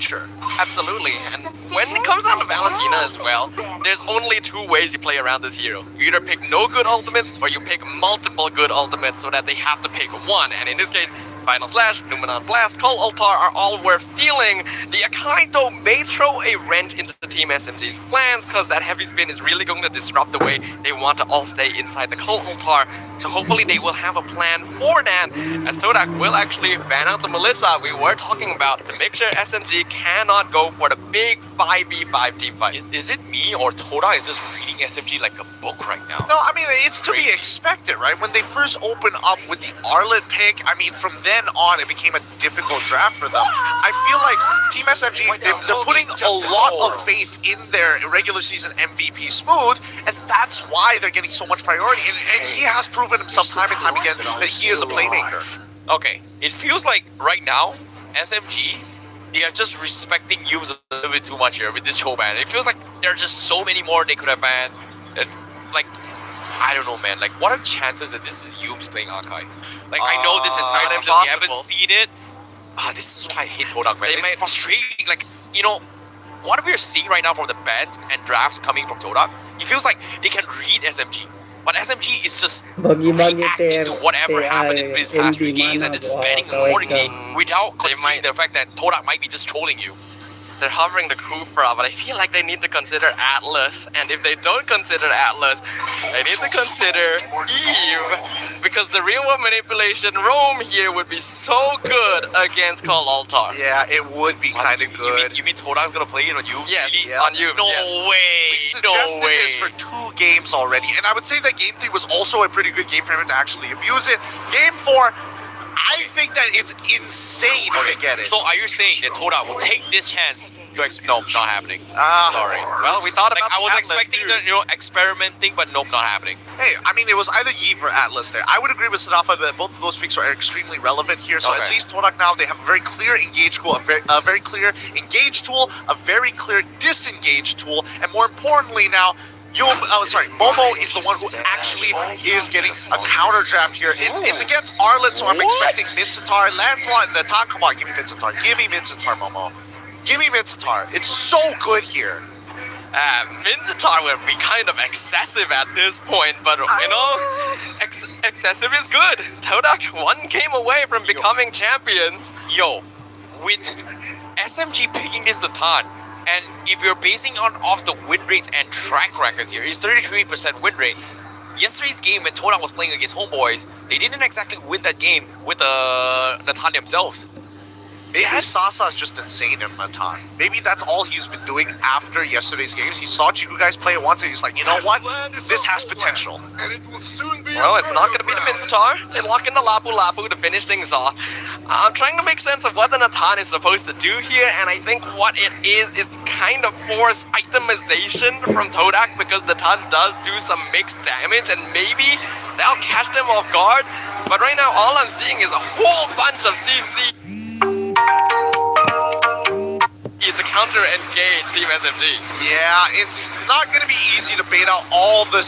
future. Absolutely, and when it comes down to Valentina as well, there's only two ways you play around this hero. You either pick no good ultimates, or you pick multiple good ultimates so that they have to pick one, and in this case, Final Slash, Numenon Blast, Call Altar are all worth stealing. The Akai though may throw a wrench into Team SMG's plans, because that heavy spin is really going to disrupt the way they want to all stay inside the Call Altar. So hopefully they will have a plan for that, as Totak will actually ban out the Melissa we were talking about to make sure SMG cannot go for the big 5v5 team fight. Is it me or Totak is just reading SMG like a book right now? No, I mean, it's to be expected, right? When they first opened up with the Arlet pick, I mean, from then on, it became a difficult draft for them. I feel like Team SMG, they're putting a lot of faith in their regular season MVP Smooth, and that's why they're getting so much priority. And he has proven himself time and time again that he is a playmaker. Okay, it feels like right now, SMG, they are just respecting Yums a little bit too much here with this show ban. It feels like there are just so many more they could have banned. And, like, I don't know, man. Like, what are the chances that this is Yums playing Akai? Like, I know this entire season we haven't seen it. This is why I hate Totak, man. It's frustrating. Like, you know, what we're seeing right now from the bans and drafts coming from Totak, it feels like they can read SMG. But SMG is just reacting to whatever happened in this past 3 games and it's banning accordingly without considering the fact that Totak might be just trolling you. They're hovering the Kufra, but I feel like they need to consider Atlas, and if they don't consider Atlas, they need to consider Eve, because the real world manipulation roam here would be so good against Call Altar. Yeah, it would be kind of good. You mean Todak's gonna play it on you? Yes, really? on you. No way, We suggested this for 2 games already, and I would say that Game 3 was also a pretty good game for him to actually abuse it. Game 4, I think that it's insane to get it. So are you saying that Totak will take this chance to no, not happening. Sorry. Well, we thought about I was expecting the experimenting, but nope, not happening. Hey, I mean, it was either Eve or Atlas there. I would agree with Sadafa that both of those picks are extremely relevant here. So at least Totak now, they have a very clear engage tool, a very clear engage tool, a very clear disengage tool, and more importantly now, Momo is the one who actually is getting a counter draft here. It's against Arlet, so I'm expecting Mincetar, Lancelot, and Natan. Come on, give me Mincetar. Give me Mincetar, Momo. Give me Mincetar. It's so good here. Mincetar will be kind of excessive at this point, but you know, excessive is good. Totak 1 game away from becoming champions. Yo, with SMG picking this Natan, and if you're basing off the win rates and track records here, it's 33% win rate. Yesterday's game when Totak was playing against Homeboys, they didn't exactly win that game with Natan themselves. Maybe Sasa's just insane in Natan. Maybe that's all he's been doing after yesterday's games. He saw Chiku guys play it once and he's like, you know what? This has potential. Well, it's not going to be the Mincetar. They lock in the Lapu Lapu to finish things off. I'm trying to make sense of what the Natan is supposed to do here, and I think what it is kind of forced itemization from Totak, because the Natan does do some mixed damage, and maybe that'll catch them off guard. But right now, all I'm seeing is a whole bunch of CC. To counter engage Team SMG. Yeah, it's not going to be easy to bait out all the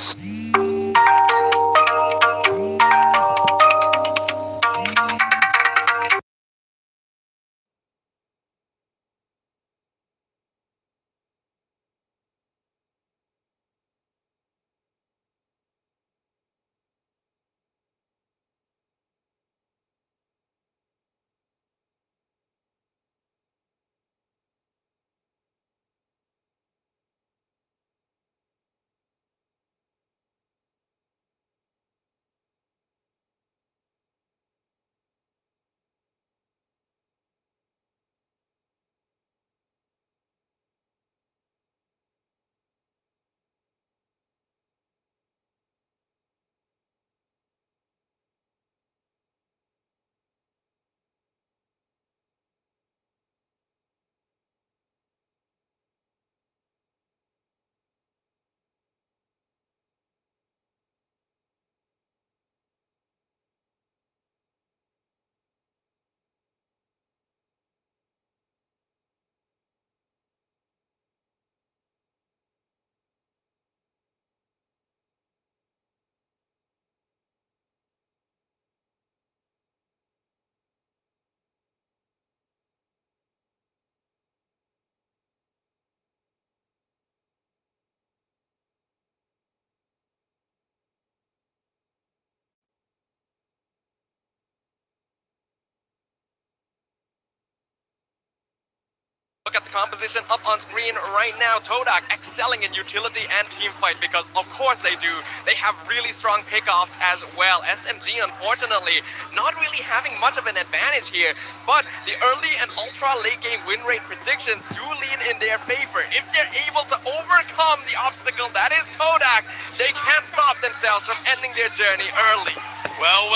composition up on screen right now. Totak excelling in utility and team fight because of course they do. They have really strong pickoffs as well. SMG unfortunately not really having much of an advantage here, but the early and ultra late game win rate predictions do lean in their favor. If they're able to overcome the obstacle that is Totak, they can't stop themselves from ending their journey early. Well,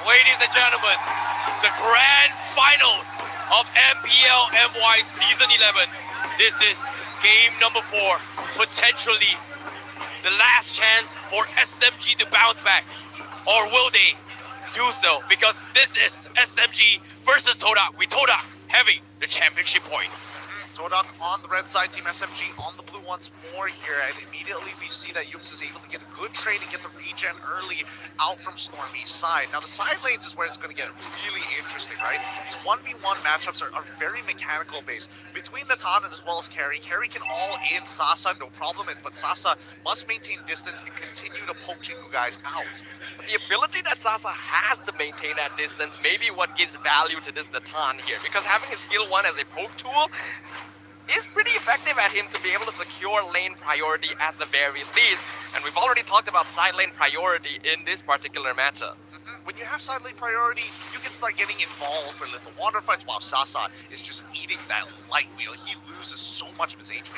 ladies and gentlemen, the grand finals of MPL MY Season 11. This is game number 4, potentially the last chance for SMG to bounce back. Or will they do so? Because this is SMG versus Totak, with Totak having the championship point. Totak on the red side, Team SMG on the blue once more here, and immediately we see that Yums is able to get a good trade and get the regen early out from Stormy's side. Now the side lanes is where it's going to get really interesting, right? These 1v1 matchups are very mechanical based. Between Natan as well as Carry can all in Sasa, no problem, but Sasa must maintain distance and continue to poke you guys out. The ability that Sasa has to maintain that distance may be what gives value to this Natan here, because having his skill 1 as a poke tool is pretty effective at him to be able to secure lane priority at the very least. And we've already talked about side lane priority in this particular matchup. When you have side lane priority, you can start getting involved for little water fights while Sasa is just eating that light wheel. He loses so much of his HP.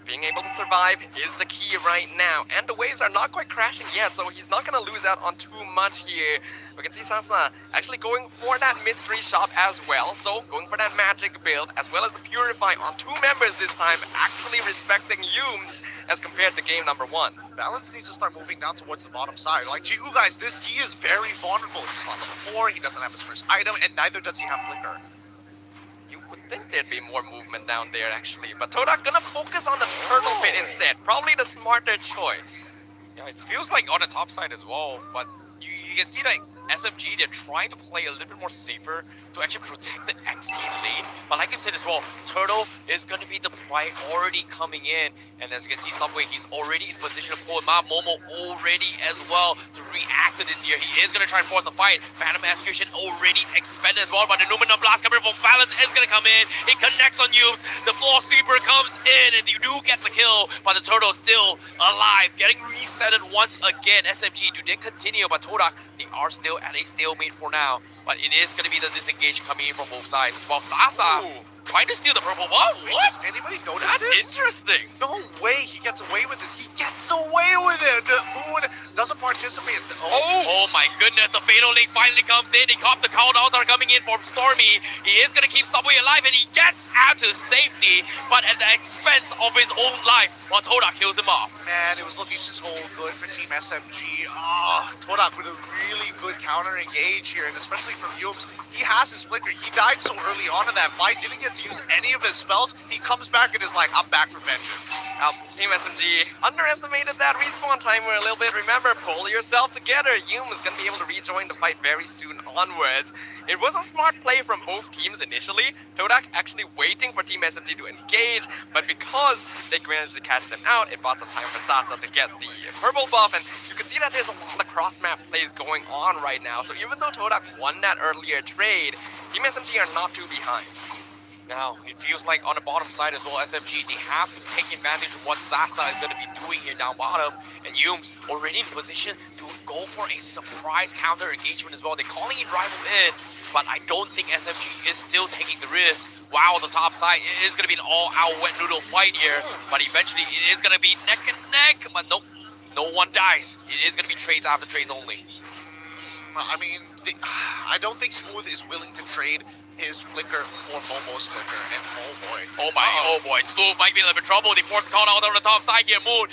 Being able to survive is the key right now, and the waves are not quite crashing yet, so he's not going to lose out on too much here. We can see Sasa actually going for that mystery shop as well, so going for that magic build, as well as the Purify on 2 members this time, actually respecting Yums as compared to game number 1. Balance needs to start moving down towards the bottom side. Like, Jigu guys, he is very vulnerable. He's on level 4, he doesn't have his first item, and neither does he have Flicker. You would think there'd be more movement down there actually, but Totak gonna focus on the turtle pit instead. Probably the smarter choice. Yeah, it feels like on the top side as well, but you can see that SMG, they're trying to play a little bit more safer to actually protect the XP lane. But like you said as well, Turtle is going to be the priority coming in. And as you can see, Subway, he's already in position to pull him out. Momo already as well to react to this here. He is going to try and force the fight. Phantom Execution already expended as well, but the Numenor Blast coming from Balance is going to come in. It connects on Yubes. The Floor Sweeper comes in, and you do get the kill, but the Turtle still alive, getting resetted once again. SMG do they continue, but Totak, they are still at a stalemate for now. But it is going to be the disengage coming in from both sides. While Sasa trying to steal the purple buff. What? Does anybody notice That's this? interesting. No way he gets away with this. He gets away with it. The Moon doesn't participate. Oh my goodness, the Fatal Link finally comes in. He caught the countdowns are coming in from Stormy. He is going to keep Subway alive, and he gets out to safety, but at the expense of his own life while Totak kills him off. Man, it was looking so good for Team SMG. Totak with a really good counter engage here, and especially from Yubes. He has his flicker. He died so early on in that fight, didn't get to use any of his spells. He comes back and is like, I'm back for vengeance. Team SMG underestimated that respawn timer a little bit. Remember, pull yourself together. Yum is going to be able to rejoin the fight very soon onwards. It was a smart play from both teams initially. Totak actually waiting for Team SMG to engage, but because they managed to catch them out, it bought some time for Sasa to get the purple buff, and you can see that there's a lot of cross-map plays going on right now. So even though Totak won that earlier trade, Team SMG are not too behind. Now, it feels like on the bottom side as well, SMG, they have to take advantage of what Sasa is going to be doing here down bottom. And Yums already in position to go for a surprise counter engagement as well. They're calling it rival in, but I don't think SMG is still taking the risk. Wow, the top side, it is going to be an all-out wet noodle fight here. But eventually, it is going to be neck and neck. But nope, no one dies. It is going to be trades after trades only. I mean, I don't think Smooth is willing to trade his flicker for Momo's flicker, and oh boy, Smooth might be in a little bit trouble. They force the call out on the top side here. Moon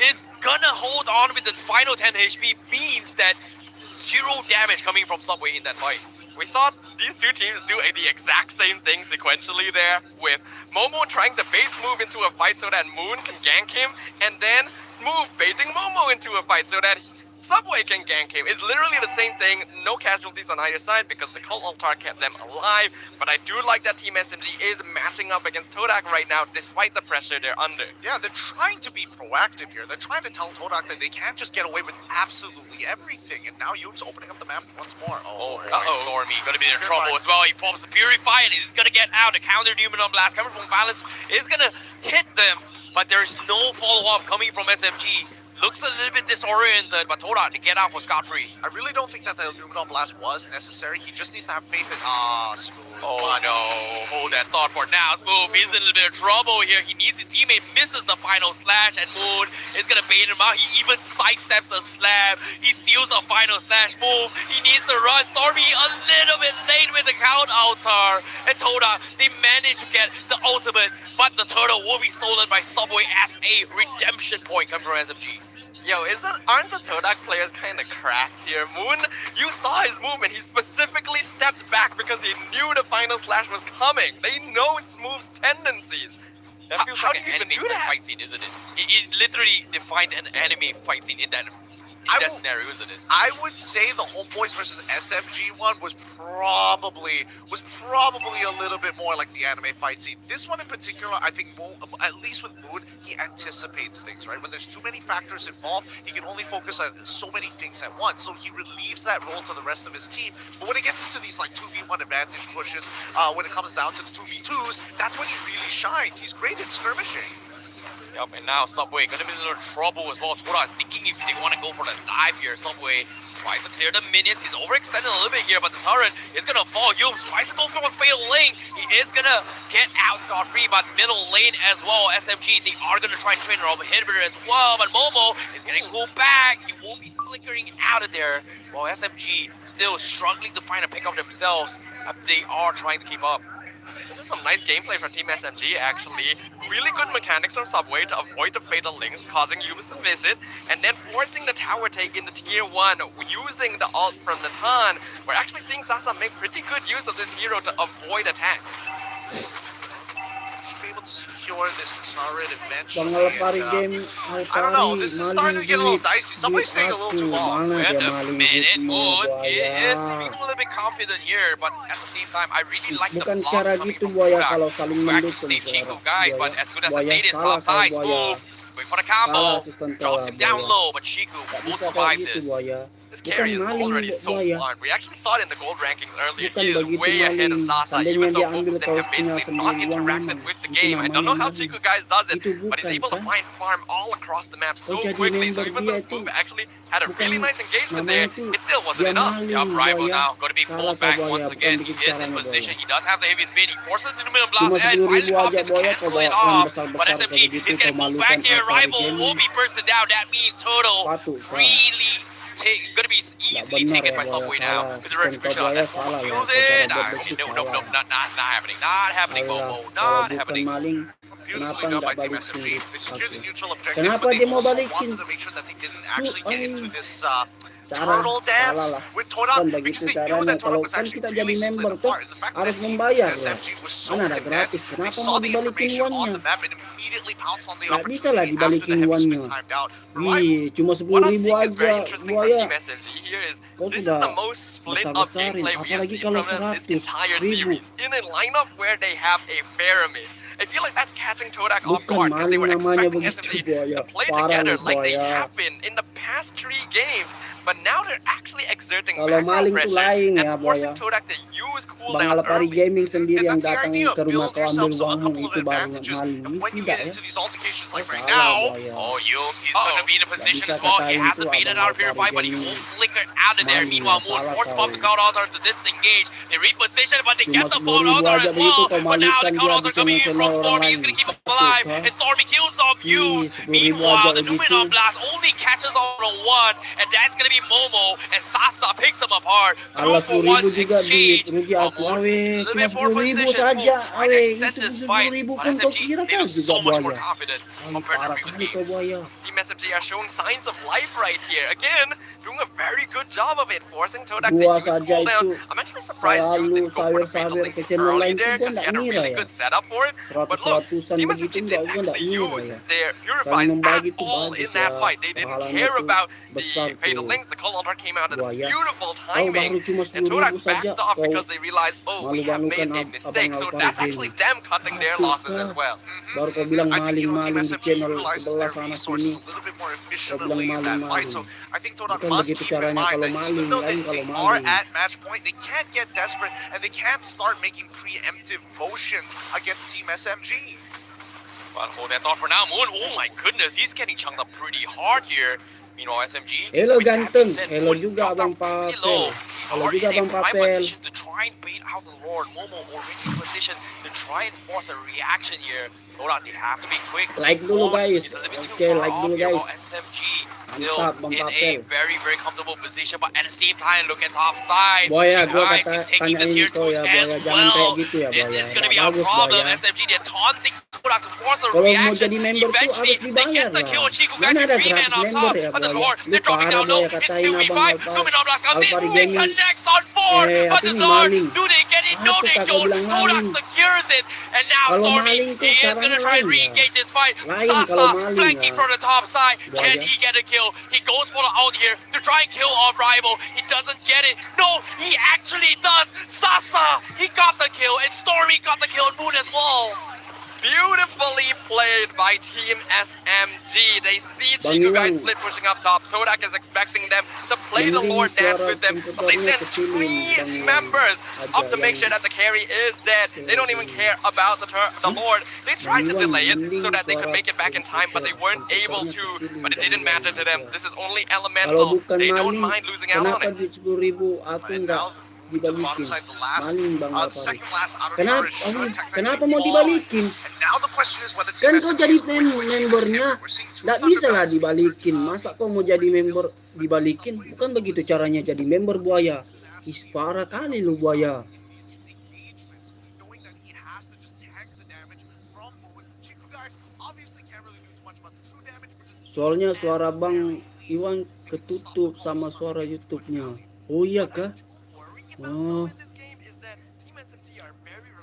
is gonna hold on with the final 10 HP, means that 0 damage coming from Subway in that fight. We saw these two teams do the exact same thing sequentially there, with Momo trying to bait Smooth into a fight so that Moon can gank him, and then Smooth baiting Momo into a fight so that Subway can gank him. It's literally the same thing. No casualties on either side because the Cult Altar kept them alive. But I do like that Team SMG is matching up against Totak right now despite the pressure they're under. Yeah, they're trying to be proactive here. They're trying to tell Totak that they can't just get away with absolutely everything. And now Yoob's opening up the map once more. Oh, Stormy gonna be in trouble as well. He forms a Purify and he's gonna get out. The counter Numenon Blast coming from Violence is gonna hit them, but there's no follow-up coming from SMG. Looks a little bit disoriented, but Totak to get out for scot-free. I really don't think that the Illuminal Blast was necessary. He just needs to have faith in... Smooth. Oh no, hold that thought for now. Smooth, he's in a little bit of trouble here. He needs his teammate, misses the final slash, and Moon is gonna bait him out. He even sidesteps the slam. He steals the final slash move. He needs to run. Stormy a little bit late with the count altar. And Totak, they managed to get the ultimate, but the turtle will be stolen by Subway as a redemption point coming from SMG. Yo, aren't the Totak players kind of cracked here? Moon, you saw his movement. He specifically stepped back because he knew the final slash was coming. They know Smooth's tendencies. That feels How like do you an even anime do that? fight scene, isn't it? It literally defined an anime fight scene in that scenario, isn't it? I would say the Home Boys versus SMG one was probably a little bit more like the anime fight scene. This one in particular, I think, at least with Moon, he anticipates things, right? When there's too many factors involved, he can only focus on so many things at once. So he relieves that role to the rest of his team. But when it gets into these like 2v1 advantage pushes, when it comes down to the 2v2s, that's when he really shines. He's great at skirmishing. Yep, and now Subway gonna be in a little trouble as well. Totak is thinking if they want to go for the dive here. Subway tries to clear the minions. He's overextended a little bit here, but the turret is gonna fall. Yooms tries to go for a fatal lane. He is gonna get out scot-free, but middle lane as well. SMG, they are gonna try and train her inhibitor as well, but Momo is getting pulled back. He won't be flickering out of there, while SMG still struggling to find a pickup themselves. They are trying to keep up. This is some nice gameplay from Team SMG, actually. Really good mechanics from Subway to avoid the fatal links, causing humans to miss it, and then forcing the tower take into tier 1, using the ult from the Tan. We're actually seeing Sasa make pretty good use of this hero to avoid attacks. Should be able to secure this turret eventually. Bang Alpari and, game, I don't know, this is starting to get a little dicey. Somebody's staying a little too long. Wait a minute, Moon is buaya. feeling a little bit confident here, but at the same time, I really like the Bukan blocks cara coming gitu from buaya Totak. kalau saling You actually mendukung save Chico, saudara. guys, Buaya. but as soon as I Buaya say this, salah top side, kalau buaya. Smooth. Wait for the combo. Salah sistem Drops him down buaya. low, but Chico Gak will bisa survive kayak gitu this. buaya. This carry is Bukan maling already so buaya. far. We actually saw it in the gold rankings earlier. Bukan He is begitu way ahead of maling. Sasa, Tandanya even though dia both ambil of them have kaosnya basically not sendiri uang interacted mana. with the Itu game. I don't know how namanya Chico guys does it, Itu but he's bukan able to kan? find farm all across the map so jadi quickly. So member even dia though itu Scoop actually had a bukan really nice engagement namanya there, tuh it still wasn't dia enough. maling Yup, rival buaya. now. Going to be Salah pulled kau back buaya, once bukan again. He begitu is in caranya position. buaya. He does have the heavy spin. He forces the Numenon Blast Cuma and 10.000 finally pops aja it to buaya cancel kalau it yang off. besar-besar But kayak SMG begitu is getting pulled back pemalukan here. Alpari Rival game. will be bursted down. That means Total Patut, salah. really gonna be easily benar taken ya, by buaya, Subway salah. now. With the Sistem retribution kau on buaya that salah ya, feels kau it. cara Nah, begitu no, salah. not happening. Not happening, Ayolah, Momo. kalau Not bukan happening. maling, Beautifully kenapa done by nggak Team balikin? SMG. They secured the Oke. neutral objective, Kenapa but they dia mau also balikin? wanted to make sure that they didn't actually get into this Cara turtle salah dance lah. with Kan Totak begitu because they knew caranya. that Kalau Totak was kan actually kita really jadi split member tuh apart. And the fact harus that Team membayar ya. SMG was so Mana ada advanced, gratis. they Kenapa saw mau the dibalikin information on uangnya? the map and immediately pounced on the Nggak bisa lah opportunity after the dibalikin heavy uangnya. spin timed out. Rival Wih, cuma What I'm 10.000 seeing is very aja interesting from buaya. Team SMG here is Kau this is sudah the most split up besar-besarin, gameplay we have apalagi seen kalau from them this 100.000. entire series. In a lineup where they have a pyramid. I feel like that's catching Totak off Bukan guard because they were maling namanya expecting begitu, SMG buaya. to play Parah together lu, like they buaya. have been in the past 3 games. But now they're actually exerting Kalau background maling tuh pressure lain and ya, forcing buaya. Totak to use Bang cooldowns Alpari early. Gaming sendiri And yang that's the datang idea. ke rumah Build kau ambil yourself a uangmu couple of itu baru advantages. maling. And when you Tidak get ya. into these altercations like right Salah, now, buaya. Oh, Yooms, he's Uh-oh. gonna be in a position bisa as well. He katain hasn't itu made it abang out of Alpari Purify, but he Gaming. will flicker out of there. Maling, Meanwhile, Moon salah forced to pop the kau. Count Altar to disengage. They reposition, but they Cuma get the Count 10.000 Altar aja as begitu well. kau But now the malikkan Count dia Altar coming in from orang Stormy. lain. He's gonna keep him Patut, alive. ha? And Stormy kills off Yooms. 10.000 Meanwhile, aja the begitu. Numenon Blast only catches on a 1. And that's gonna be be Momo, and Sasa picks him apart. 2 Alah, for 1 10.000 juga exchange. rugi aku. Umur, Awe, a little cuma bit more 10.000 positions saja. move, trying to Awe, extend itu this pun fight. 10.000 But pun kau SMG kira maybe kan juga so much more buaya. confident Ay, compared to parah previous kali kau games. buaya. Team SMG are showing signs of life right here. Again, doing a very good job of it, forcing Totak to Dua use saja cooldowns. itu I'm actually surprised Zeus selalu didn't go for the fatal sawer-sawer links ke channel early lain tuh there gua because he nggak had a ngira really ya. good setup for it. But look, 100-100an Team begitu SMG didn't gua nggak actually ngira use ya. their Saling purifies at membagi tuh all in bagus that ya. fight. They didn't Pahalanya care tuh about besar the fatal tuh. links. The call altar came out at a Buaya. beautiful Kau baru timing. cuma And 10.000 Totak saja backed off kau because they realized, oh, we have made malu-malukan a abang mistake. So Alpari that's actually Gaming. them cutting their losses as Apakah? well. Baru kau bilang I think, Team maling-maling di SMG channel utilizes sebelah their sana resources sini. a little bit more Kau efficiently bilang in that fight. So maling-maling. I think Totak Bukan must begitu keep in caranya mind kalau that maling, even though lain they kalau are maling. at match point, they can't get desperate and they can't start making preemptive motions against Team SMG. But hold that thought for now. Moon, oh my goodness, he's getting chunked up pretty hard here. Meanwhile, SMG. Hello with that ganteng, being said, hello Moon juga dropped abang down pretty Papel. low. Hello Are juga in a abang prime Papel. position to try and bait out the Lord. Momo already in position to try and force a reaction here. Totak, they have to be quick. Like dulu Moon guys. is a little bit too Oke, far like off dulu here, guys. while SMG still Mantap bang in a Papel. very, very comfortable position. But at the same time, look at top side. Buaya, gua Guys, kata he's taking the tanyain tier kau 2s ya as Buaya, jangan kayak well. gitu ya This Buaya. is gonna Nggak be a bagus problem. Buaya. SMG, they're taunting Totak to force a Kalau mau reaction. jadi member tuh Eventually, harus they dibayar get the lah. kill. Chico guys, Mana ada three man gratis on member top. ya But the Buaya. Lord, Lu they're dropping parah down low. Buaya, It's katain abang 2v5. Luminoblas comes in. Alpari He Gaming. connects on 4. But Tapi the ini Lord, maling. do they get it? No, Apa they tak kau don't. bilang Totak maling? secures it. And now Kalau Stormy, maling tuh he is caranya gonna try and lain ya. re-engage this fight. Lain kalau Sasa maling flanking ya. from the top side. Can Buaya. he get a kill? He goes for the ult here to try and kill off rival. He doesn't get it. No, he actually does. Sasa, he got the kill. And Stormy got the kill on Moon as well. Beautifully played by Team SMG. They see Bang Chico guys Iwan. split pushing up top. Totak is expecting them to play the Mending Lord dance suara with them, but they komputernya send kecilin, 3 Bang Iwan. members up Aja to make yang- sure that the carry is dead. They don't even care about the Lord. They tried to Bang Iwan, delay it mending so that they could suara make it back in time, but they weren't able to. komputernya But it didn't kecilin, matter to Bang them. Iwan. This is only Kalau elemental. bukan They don't maling, mind losing out on kenapa it. duit 10.000 aku And nggak now to the dibalikin? bottom side, the last, Maling bang the Alpari. second last outer Kenapa? tower should technically Kenapa mau fall. dibalikin? And now the question is whether Kan Team kau SMG jadi is going to achieve membernya, it. We're seeing two nggak bisa lah Thunderbolts. dibalikin. Masa kau mau jadi member dibalikin? Bukan begitu caranya jadi member Buaya. Ih, parah kali lu Buaya. Engagements, knowing that he has to just tank the damage from Moon. Chico guys obviously can't really do too much about the true damage, but just Soalnya suara Bang Iwan ketutup sama suara YouTube-nya. Oh iya kah? Oh.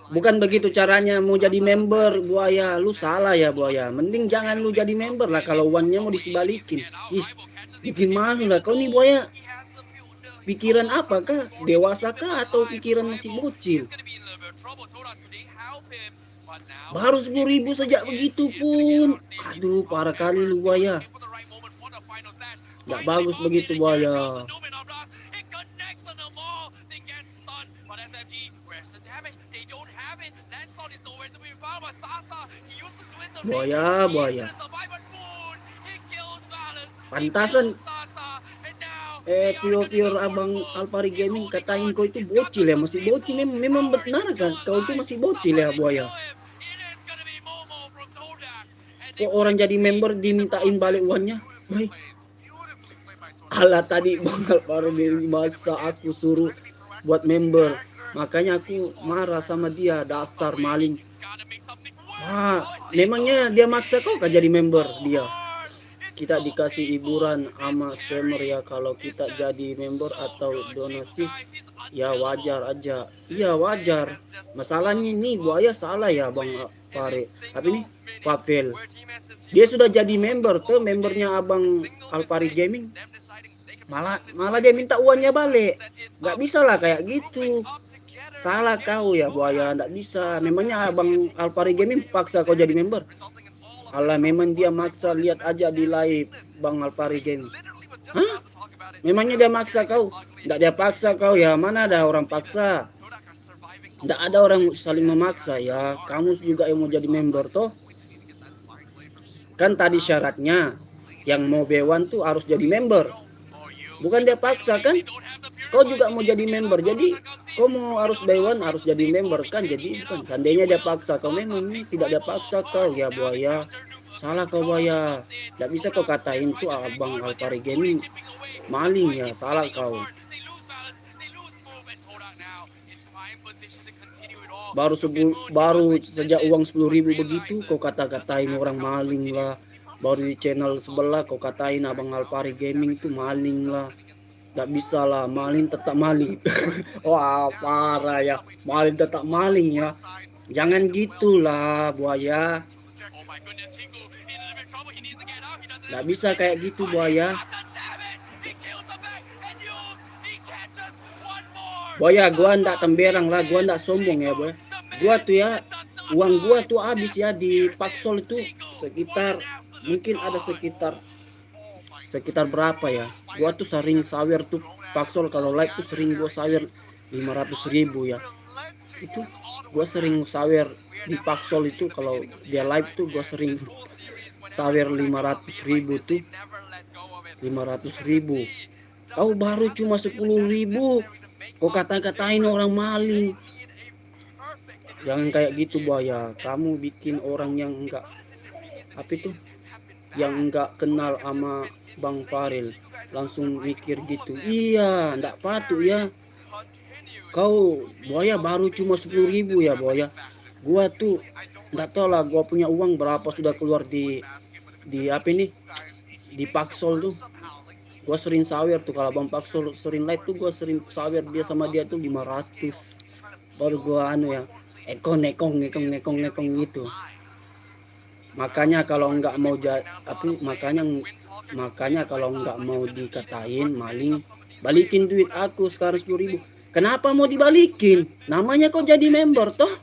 Bukan begitu caranya mau jadi member Buaya. Lu salah ya Buaya. Mending jangan lu jadi member lah kalau uangnya mau disebalikin. Ih, bikin malu lah kau nih Buaya. Pikiran apa kah? Dewasa kah atau pikiran masih bocil? Baru 10.000 sejak begitu pun. Aduh, parah kali lu Buaya. Nggak bagus begitu Buaya. Buaya, Buaya. Pantasan pure abang Alpari Gaming katain kau itu bocil ya, masih bocil memang benar kan? Kau itu masih bocil ya Buaya. Kok orang jadi member dimintain balik uangnya? Baik. Alah tadi Bang Alpari masa aku suruh buat member. Makanya aku marah sama dia, dasar maling. Wah, memangnya dia maksa kau kan jadi member dia? Kita dikasih hiburan sama streamer ya, kalau kita jadi member atau donasi ya wajar aja. Iya wajar. Masalahnya ini Buaya salah ya Bang Pare. Tapi nih Pavel. Dia sudah jadi member tuh, membernya Abang Alpari Gaming. Malah dia minta uangnya balik. Nggak bisa lah kayak gitu. Salah kau ya Buaya, nggak bisa. Memangnya Abang Alpari Gaming paksa kau jadi member? Alah memang dia maksa, lihat aja di live Bang Alpari Gaming. Hah? Memangnya dia maksa kau? Nggak dia paksa kau ya, mana ada orang paksa? Nggak ada orang saling memaksa ya. Kamu juga yang mau jadi member toh? Kan tadi syaratnya yang mau B1 tuh harus jadi member. Bukan dia paksa kan? Kau juga mau jadi member, jadi kau mau harus B1 harus jadi member kan? Jadi bukan seandainya dia paksa kau, memang ini tidak dia paksa kau ya Buaya. Salah kau Buaya. Tidak bisa kau katain tuh abang Alpari Gaming maling ya, salah kau. Baru sejak uang 10.000 begitu kau kata-katain orang maling lah. Baru di channel sebelah kau katain abang Alpari Gaming tuh maling lah. Nggak bisa lah, maling tetap maling. Wah parah ya, maling tetap maling ya. Jangan gitulah Buaya. Nggak bisa kayak gitu Buaya. Buaya, gua ndak temberang lah, gua ndak sombong ya Buaya. Gua tuh ya, uang gua tuh habis ya di Paksol itu sekitar, mungkin ada sekitar berapa ya. Gua tuh sering sawer tuh Paksol, kalau live tuh sering gua sawer 500.000 ya. Itu gua sering sawer di Paksol itu, kalau dia live tuh gua sering sawer 500.000 tuh. 500.000. Kau baru cuma 10.000. Kau kata-katain orang maling. Jangan kayak gitu Buaya. Kamu bikin orang yang enggak yang enggak kenal sama Bang Faril langsung mikir gitu. Iya, enggak patut ya. Kau Buaya baru cuma 10.000 ya Buaya. Gua tuh enggak tahu lah, gua punya uang berapa sudah keluar di di Paksol tuh. Gua sering sawer tuh, kalau Bang Paksol sering live tuh gua sering sawer dia sama dia tuh 500. Baru gua ya nekong gitu. Makanya kalau nggak mau makanya kalau nggak mau dikatain maling, balikin duit aku sekarang 10.000. Kenapa mau dibalikin? Namanya kau jadi member toh.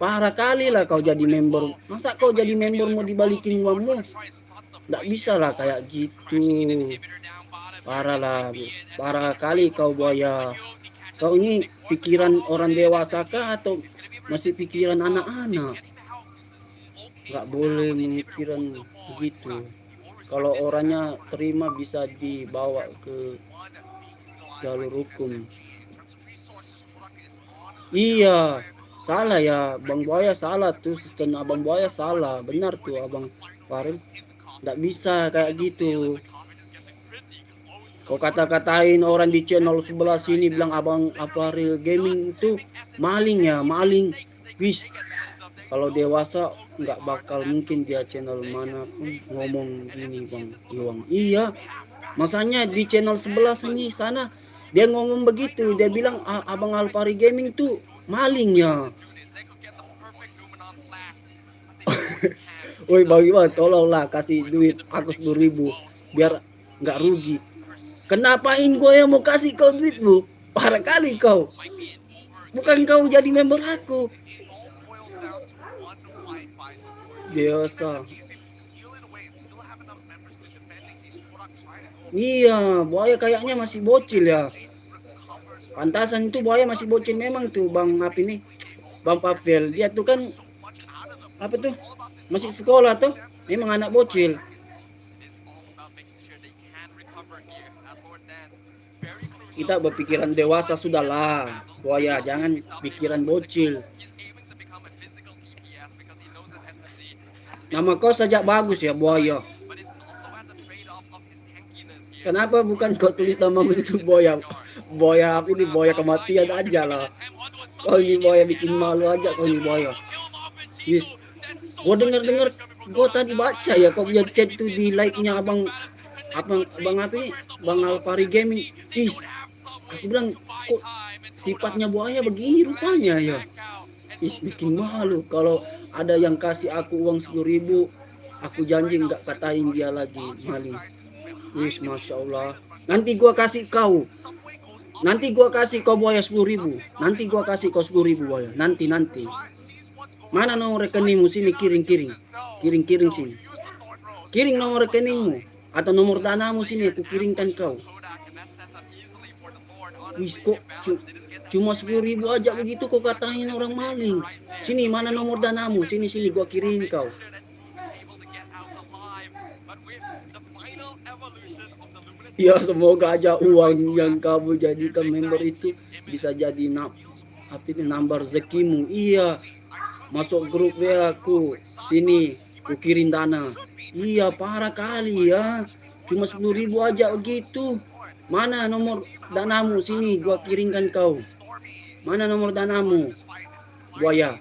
Parah kali lah kau jadi member. Masa kau jadi member mau dibalikin uangmu? Nggak bisa lah kayak gitu. Parah kali kau Buaya. Kau ini pikiran orang dewasa kah atau masih pikiran anak-anak? Nggak boleh memikiran begitu. Kalau orangnya terima bisa dibawa ke jalur hukum. Iya, salah ya Bang Buaya, salah tuh sistem Abang Buaya, salah. Benar tuh Abang Faril. Nggak bisa kayak gitu. Kau kata-katain orang di channel sebelah sini bilang abang Faril Gaming itu maling ya, maling. Wis, kalau dewasa nggak bakal mungkin dia channel mana pun ngomong gini Bang Iwan. Iya, masanya di channel sebelah sini sana dia ngomong begitu, dia bilang abang Alpari Gaming tuh maling ya. Woi Bang Iwan, tolonglah kasih duit aku 10.000 biar nggak rugi. Kenapain gue yang mau kasih kau duit bu? Parah kali kau. Bukan kau jadi member aku. Biasa. Iya, Buaya kayaknya masih bocil ya. Pantasan itu Buaya masih bocil memang tuh Bang Bang Pavel. Dia tuh kan masih sekolah tuh. Memang anak bocil. Kita berpikiran dewasa sudahlah Buaya, jangan pikiran bocil. Nama kau saja bagus ya Buaya. Kenapa bukan kau tulis namamu itu Buaya? Buaya Buaya kematian aja lah. Kau ini Buaya bikin malu aja kau ini Buaya. Yes. Gua dengar gua tadi baca ya kau punya chat tuh di like-nya Bang Alpari Gaming. Aku bilang kok sifatnya Buaya begini rupanya ya. Bikin malu. Kalau ada yang kasih aku uang 10.000, aku janji nggak katain dia lagi maling. Masya Allah. Nanti gua kasih kau Buaya 10.000. Nanti gua kasih kau 10.000 Buaya. Nanti. Mana nomor rekeningmu sini, kiring sini. Kiring nomor rekeningmu atau nomor danamu sini, aku kirimkan kau. Kok cuma 10.000 aja begitu kau katain orang maling. Sini mana nomor danamu, sini gua kirim kau. Ya semoga aja uang yang kamu jadikan member itu bisa jadi nambah rezekimu. Iya, masuk grup WA aku sini. ku kirim dana. Iya parah kali ya, cuma 10.000 aja begitu. Mana nomor danamu, sini gua kirimkan kau. Mana nomor danamu, buaya?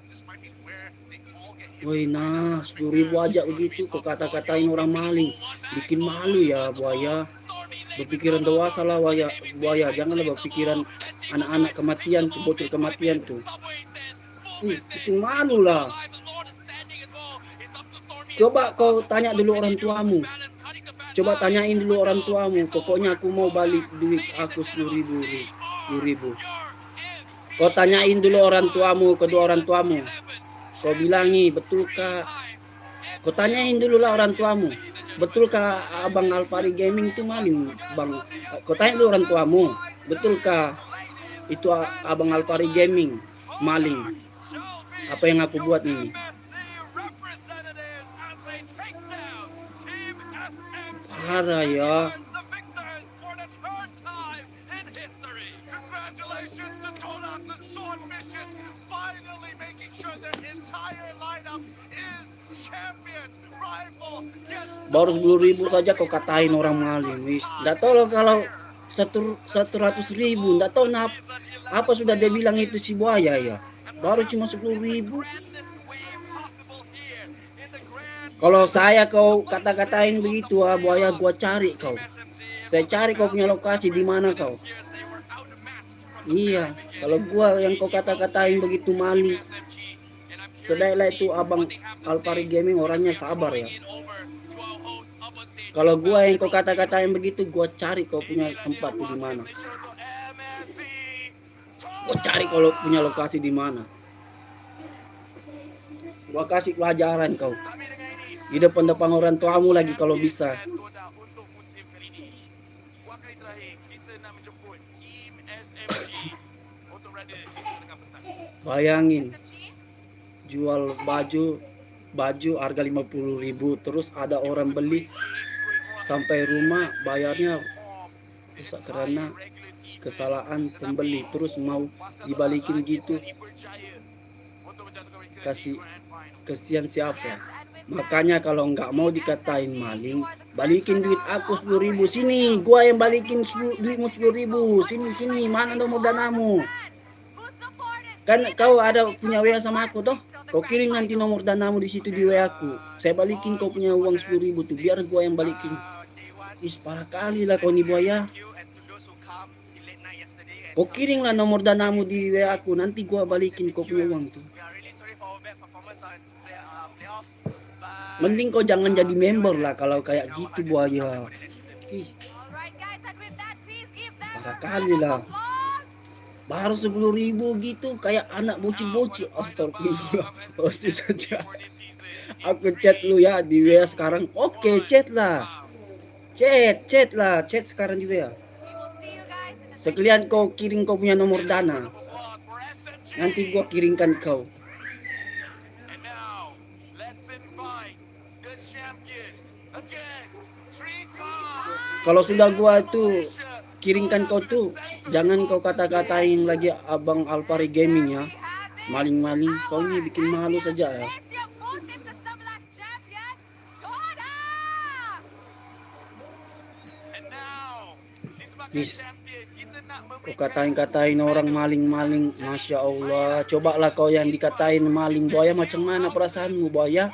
Woi nah 10.000 aja begitu kau kata-katain orang maling, bikin malu ya buaya. Berpikiran dewasa lah buaya, janganlah berpikiran anak-anak kematian tuh, bocil kematian tuh. Bikin malu lah. Coba kau tanya dulu orang tuamu. Coba tanyain dulu orang tuamu. Pokoknya aku mau balik duit aku 10.000. 10.000. Kau tanyain dulu orang tuamu, kedua orang tuamu. Kau bilangi, betulkah? Kau tanyain dulu lah orang tuamu. Betulkah abang Alfari Gaming itu maling, bang? Kau tanya dulu orang tuamu. Betulkah itu abang Alfari Gaming maling? Apa yang aku buat ini? Parah ya. Congratulations to Totak, the Swordfishes, finally making sure their entire lineup is champions. Rival gets Baru 10.000 saja kau katain orang maling, wis. Nggak tahu loh kalau 100.000, nggak tahu apa sudah dia bilang itu si buaya ya. Baru cuma 10.000. Kalau saya kau kata-katain begitu buaya, gua cari kau. Saya cari kau punya lokasi di mana kau. Iya, kalau gua yang kau kata-katain begitu maling. Sebaiknya itu abang Alfari Gaming orangnya sabar ya. Kalau gua yang kau kata-katain begitu, gua cari kau punya tempat tuh di mana. Gua cari kalau punya lokasi di mana. Gua kasih pelajaran kau. Di depan-depan orang tuamu lagi kalau bisa. Bayangin, jual baju harga 50.000, terus ada orang beli sampai rumah bayarnya rusak karena kesalahan pembeli, terus mau dibalikin gitu. Kasihan siapa? Makanya kalau nggak mau dikatain maling, balikin duit aku 10.000. Sini, gua yang balikin duitmu 10.000. Sini, mana nomor danamu? Kan kau ada punya WA sama aku toh? Kau kirim nanti nomor danamu di situ di WA aku. Saya balikin kau punya uang 10.000 tuh, biar gua yang balikin. Parah kali lah kau nih buaya. Kau kirim lah nomor danamu di WA aku, nanti gua balikin kau punya uang tuh. Mending kau jangan jadi member lah kalau kayak gitu buaya. Parah kali lah. Baru 10.000 gitu kayak anak bocil-bocil. Astagfirullah. Pasti saja. Aku chat lu ya di WA sekarang. Oke, chat lah. Chat sekarang di WA. Sekalian kau kirim kau punya nomor dana. Nanti gua kirimkan kau. Kalau sudah gua tuh kirimkan kau tuh, jangan kau kata-katain lagi abang Alfari Gaming ya. Maling-maling, kau ini bikin malu saja ya. Kau katain orang maling-maling, Masya Allah. Cobalah kau yang dikatain maling buaya, macam mana perasaanmu buaya?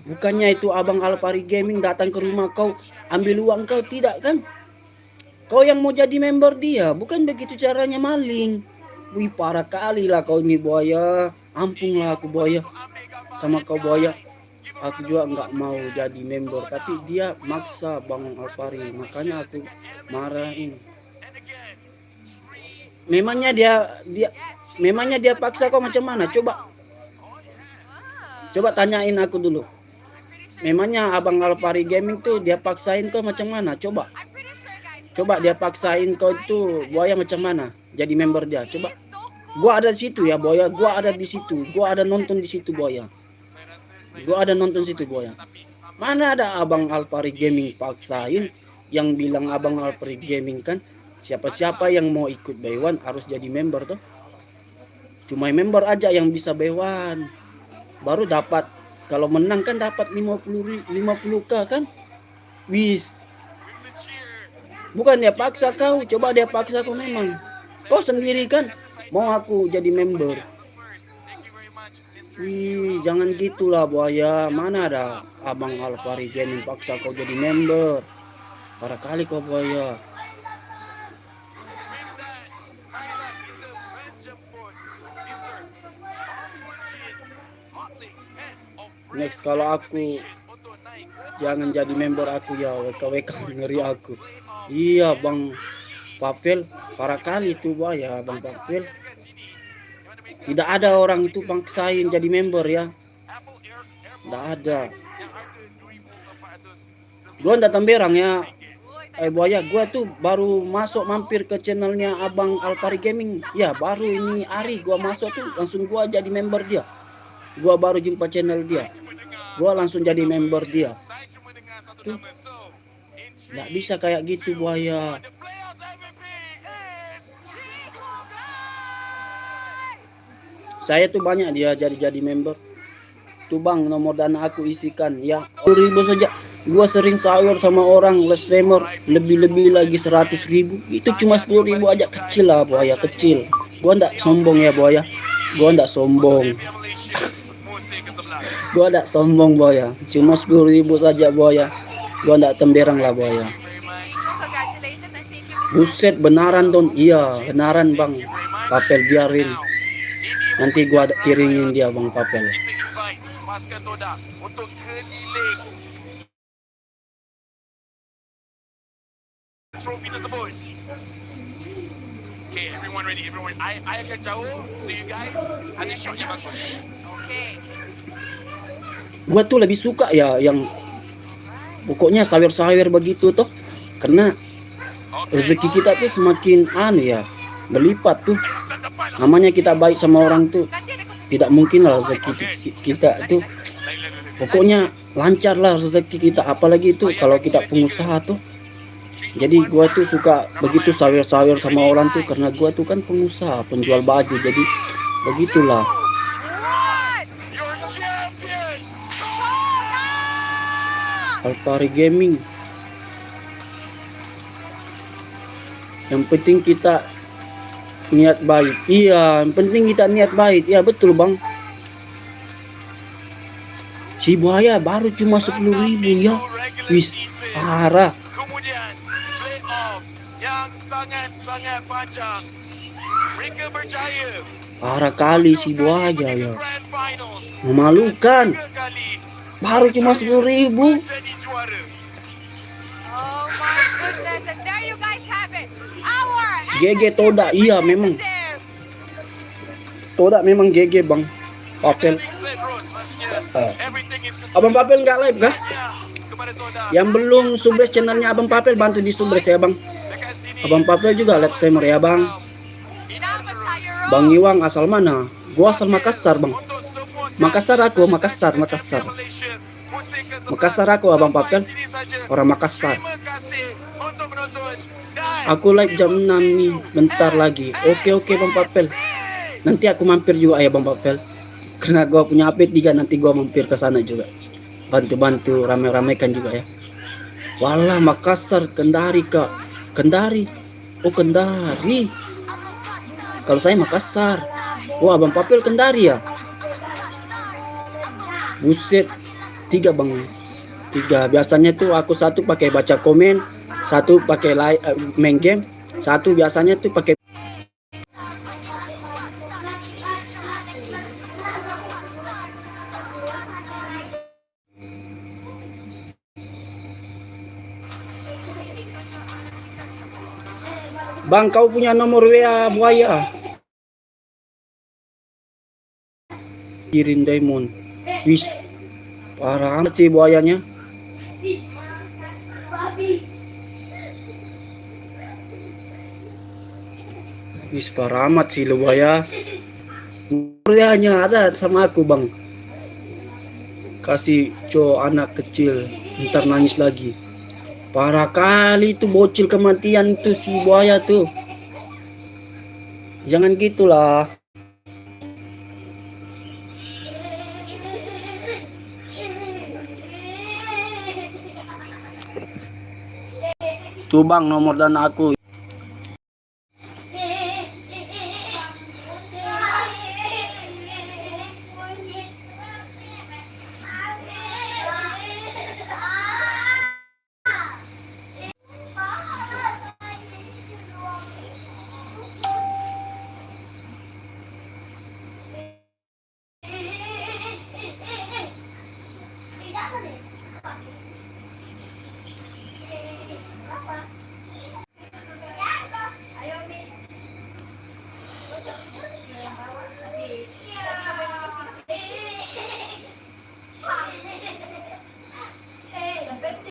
Bukannya itu abang Alfari Gaming datang ke rumah kau, ambil uang kau, tidak kan? Kau yang mau jadi member dia, bukan begitu caranya maling. Wih parah kali lah kau ini buaya. Ampun lah aku buaya sama kau buaya. Aku juga nggak mau jadi member, tapi dia maksa bang Alfari, makanya aku marahin. Memangnya dia paksa kau macam mana? Coba tanyain aku dulu. Memangnya abang Alfari Gaming tuh dia paksain kau macam mana? Coba dia paksain kau tuh buaya macam mana? Jadi member dia. Coba. Gua ada di situ ya buaya. Gua ada di situ. Gua ada nonton di situ buaya. Mana ada abang Alfari Gaming paksain? Yang bilang abang Alfari Gaming kan siapa-siapa yang mau ikut Iwan harus jadi member tuh. Cuma member aja yang bisa Iwan. baru dapat, kalau menang kan dapat 50k kan. Wis, bukan dia paksa kau, coba dia paksa kau memang. Kau sendiri kan mau aku jadi member. Wih, jangan gitulah Buaya. Mana ada Abang Alpari Gaming paksa kau jadi member. Parah kali kau Buaya. Next kalau aku jangan jadi member aku ya, WKWK ngeri aku. Iya Bang Pavel, parah kali itu Buaya Bang Pavel. Tidak ada orang itu paksain jadi member ya. Tidak ada. Gua datang berang ya. Buaya, gua tuh baru masuk mampir ke channelnya Abang Alpari Gaming. Ya baru ini hari gua masuk tuh langsung gua jadi member dia. Gua baru jumpa channel dia. Gua langsung jadi member dia. Tuh. Nggak bisa kayak gitu Buaya. Saya tuh banyak dia jadi member. Tuh Bang, nomor dana aku isikan ya 10.000 saja. Gua sering sahur sama orang les gamer lebih-lebih lagi 100.000. Itu cuma 10.000 aja, kecil lah Buaya, kecil. Gua ndak sombong ya Buaya. Gua ndak sombong. Gua ndak sombong Buaya. Cuma 10.000 saja Buaya. Gua ndak temberang lah Buaya. Buset, benaran Don. Iya, benaran Bang. Papel biarin. Nanti gua kiringin dia Bang Papel. Lepaskan Totak untuk keliling trofi tersebut. Okay, everyone ready? Everyone, I akan jauh. So you guys, ada shot yang bagus. Okay. Gua tuh lebih suka ya yang pokoknya sawir-sawir begitu toh, karena rezeki kita tuh semakin ya berlipat tuh. Namanya kita baik sama orang tuh, tidak mungkin lah rezeki kita tuh pokoknya lancar lah rezeki kita, apalagi itu kalau kita pengusaha tuh. Jadi gua tuh suka begitu sawir-sawir sama orang tuh karena gua tuh kan pengusaha, penjual baju, jadi begitulah. Alpari Gaming. Yang penting kita niat baik. Iya, yang penting kita niat baik. Ya betul Bang. Si Buaya baru cuma 10.000 ya. Wis, parah. Kemudian playoff yang sangat-sangat panjang. Mereka berjaya. Parah kali si Buaya ya. Memalukan. Baru cuma 10.000. Oh my goodness, and there you guys have it. Our GG Totak, iya memang. Totak memang GG Bang Papel. Abang Papel nggak live kah? Yang belum subscribe channelnya Abang Papel bantu di subscribe ya Bang. Abang Papel juga live streamer ya Bang. Bang Iwan asal mana? Gua asal Makassar Bang. Makassar aku, Makassar. Makassar aku Abang Papel. Orang Makassar. Aku live jam 6 nih, bentar lagi. Oke Bang Papel. Nanti aku mampir juga ya Bang Papel. Karena gua punya HP 3, nanti gua mampir ke sana juga. Bantu-bantu rame-ramekan juga ya. Walah Makassar, Kendari Kak. Kendari. Oh Kendari. Kalau saya Makassar. Wah Bang Papel Kendari ya. Buset. 3 Bang. 3. Biasanya tuh aku satu pakai baca komen, satu pakai main game, satu biasanya tuh pakai Bang, kau punya nomor WA Buaya? Kirim diamond. Wis, parah amat sih Buayanya. Wis, parah amat sih lu Buaya. Nomor WA-nya ada sama aku Bang. Kasih cowok anak kecil, ntar nangis lagi. Parah kali itu bocil kematian tuh si Buaya tuh. Jangan gitulah. Tuh bang, nomor dan aku.